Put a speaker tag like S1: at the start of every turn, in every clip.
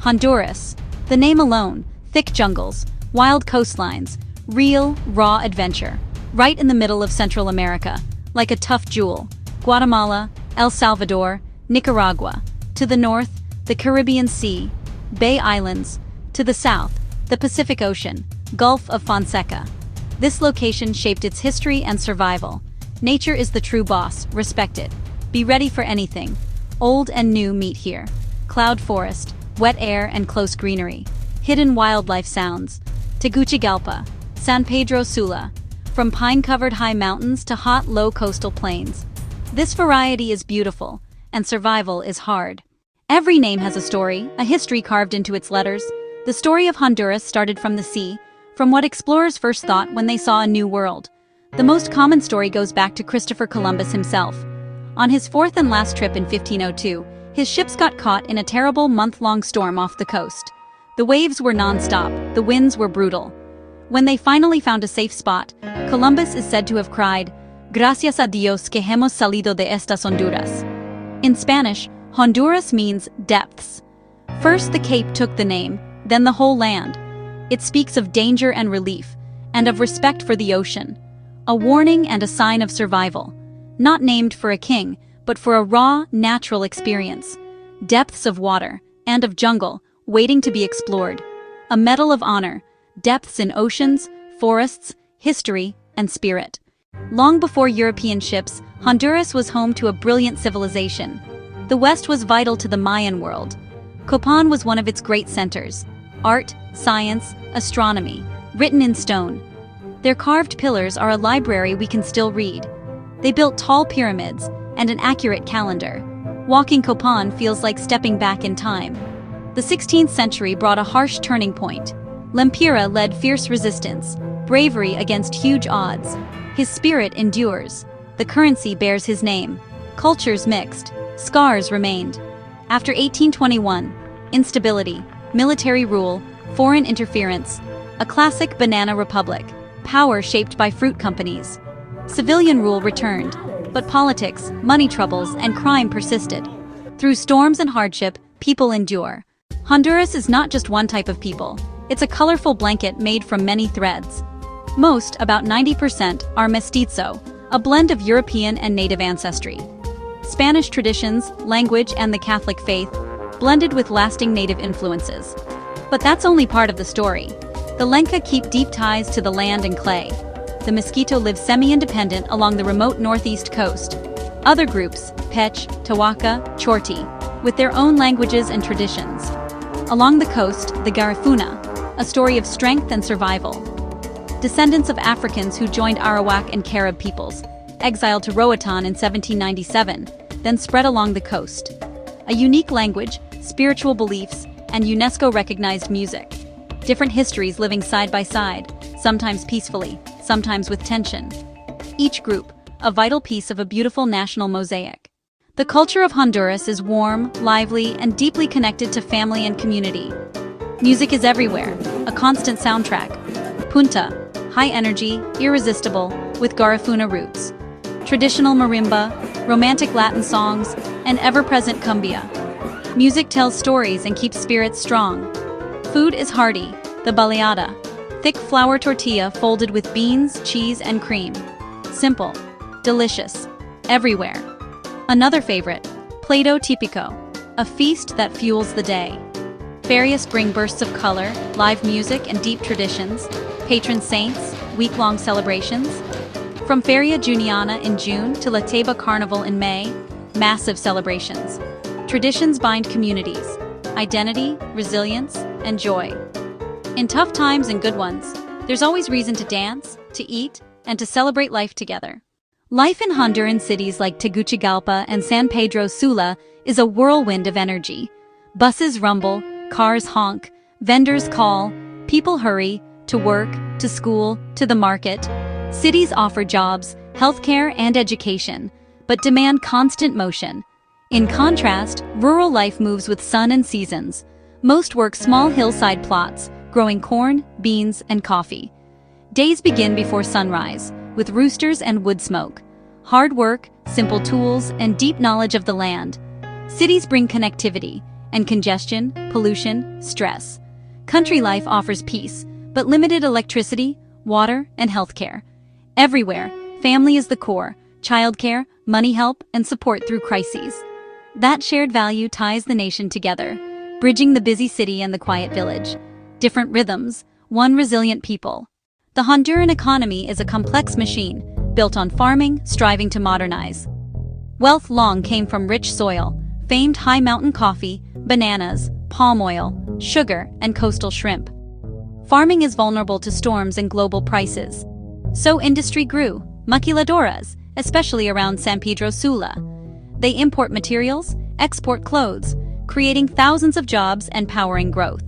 S1: Honduras. The name alone, thick jungles, wild coastlines, real, raw adventure. Right in the middle of Central America, like a tough jewel. Guatemala, El Salvador, Nicaragua. To the north, the Caribbean Sea, Bay Islands. To the south, the Pacific Ocean, Gulf of Fonseca. This location shaped its history and survival. Nature is the true boss, respect it. Be ready for anything. Old and new meet here. Cloud forest, wet air and close greenery. Hidden wildlife sounds. Tegucigalpa, San Pedro Sula. From pine-covered high mountains to hot, low coastal plains. This variety is beautiful, and survival is hard. Every name has a story, a history carved into its letters. The story of Honduras started from the sea, from what explorers first thought when they saw a new world. The most common story goes back to Christopher Columbus himself. On his fourth and last trip in 1502, his ships got caught in a terrible month-long storm off the coast. The waves were non-stop, the winds were brutal. When they finally found a safe spot, Columbus is said to have cried, "Gracias a Dios que hemos salido de estas Honduras." In Spanish, Honduras means depths. First the Cape took the name, then the whole land. It speaks of danger and relief, and of respect for the ocean. A warning and a sign of survival. Not named for a king, but for a raw, natural experience. Depths of water, and of jungle, waiting to be explored. A medal of honor. Depths in oceans, forests, history, and spirit. Long before European ships, Honduras was home to a brilliant civilization. The West was vital to the Mayan world. Copan was one of its great centers. Art, science, astronomy, written in stone. Their carved pillars are a library we can still read. They built tall pyramids and an accurate calendar. Walking Copan feels like stepping back in time. The 16th century brought a harsh turning point. Lempira led fierce resistance, bravery against huge odds. His spirit endures. The currency bears his name. Cultures mixed. Scars remained. After 1821, instability, military rule, foreign interference. A classic banana republic. Power shaped by fruit companies. Civilian rule returned, but politics, money troubles, and crime persisted. Through storms and hardship, people endure. Honduras is not just one type of people. It's a colorful blanket made from many threads. Most, about 90%, are mestizo, a blend of European and native ancestry. Spanish traditions, language, and the Catholic faith, blended with lasting native influences. But that's only part of the story. The Lenca keep deep ties to the land and clay. The Mosquito live semi-independent along the remote northeast coast. Other groups, Pech, Tawaka, Chorti, with their own languages and traditions. Along the coast, the Garifuna, a story of strength and survival. Descendants of Africans who joined Arawak and Carib peoples, exiled to Roatan in 1797, then spread along the coast. A unique language, spiritual beliefs, and UNESCO-recognized music. Different histories living side by side, sometimes peacefully, sometimes with tension. Each group, a vital piece of a beautiful national mosaic. The culture of Honduras is warm, lively, and deeply connected to family and community. Music is everywhere, a constant soundtrack. Punta, high energy, irresistible, with Garifuna roots. Traditional marimba, romantic Latin songs, and ever-present cumbia. Music tells stories and keeps spirits strong. Food is hearty, the baleada, thick flour tortilla folded with beans, cheese, and cream. Simple, delicious, everywhere. Another favorite, Plato Típico, a feast that fuels the day. Ferias bring bursts of color, live music, and deep traditions. Patron saints, week-long celebrations. From Feria Juniana in June to La Teba Carnival in May, massive celebrations. Traditions bind communities, identity, resilience, and joy. In tough times and good ones, there's always reason to dance, to eat, and to celebrate life together. Life in Honduran cities like Tegucigalpa and San Pedro Sula is a whirlwind of energy. Buses rumble, cars honk, vendors call, people hurry, to work, to school, to the market. Cities offer jobs, healthcare, and education, but demand constant motion. In contrast, rural life moves with sun and seasons. Most work small hillside plots, growing corn, beans, and coffee. Days begin before sunrise, with roosters and wood smoke. Hard work, simple tools, and deep knowledge of the land. Cities bring connectivity, and congestion, pollution, stress. Country life offers peace, but limited electricity, water, and healthcare. Everywhere, family is the core, childcare, money help, and support through crises. That shared value ties the nation together, bridging the busy city and the quiet village. Different rhythms, one resilient people. The Honduran economy is a complex machine, built on farming, striving to modernize. Wealth long came from rich soil, famed high mountain coffee, bananas, palm oil, sugar, and coastal shrimp. Farming is vulnerable to storms and global prices. So industry grew, maquiladoras, especially around San Pedro Sula. They import materials, export clothes, creating thousands of jobs and powering growth.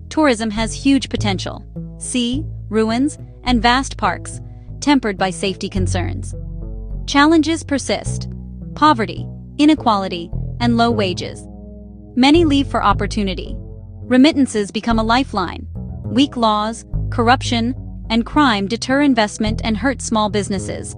S1: Tourism has huge potential. Sea, ruins, and vast parks, tempered by safety concerns. Challenges persist: poverty, inequality, and low wages. Many leave for opportunity. Remittances become a lifeline. Weak laws, corruption, and crime deter investment and hurt small businesses.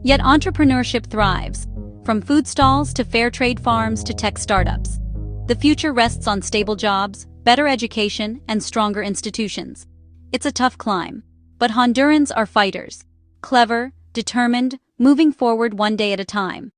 S1: Yet entrepreneurship thrives, from food stalls to fair trade farms to tech startups. The future rests on stable jobs, better education, and stronger institutions. It's a tough climb, but Hondurans are fighters. Clever, determined, moving forward one day at a time.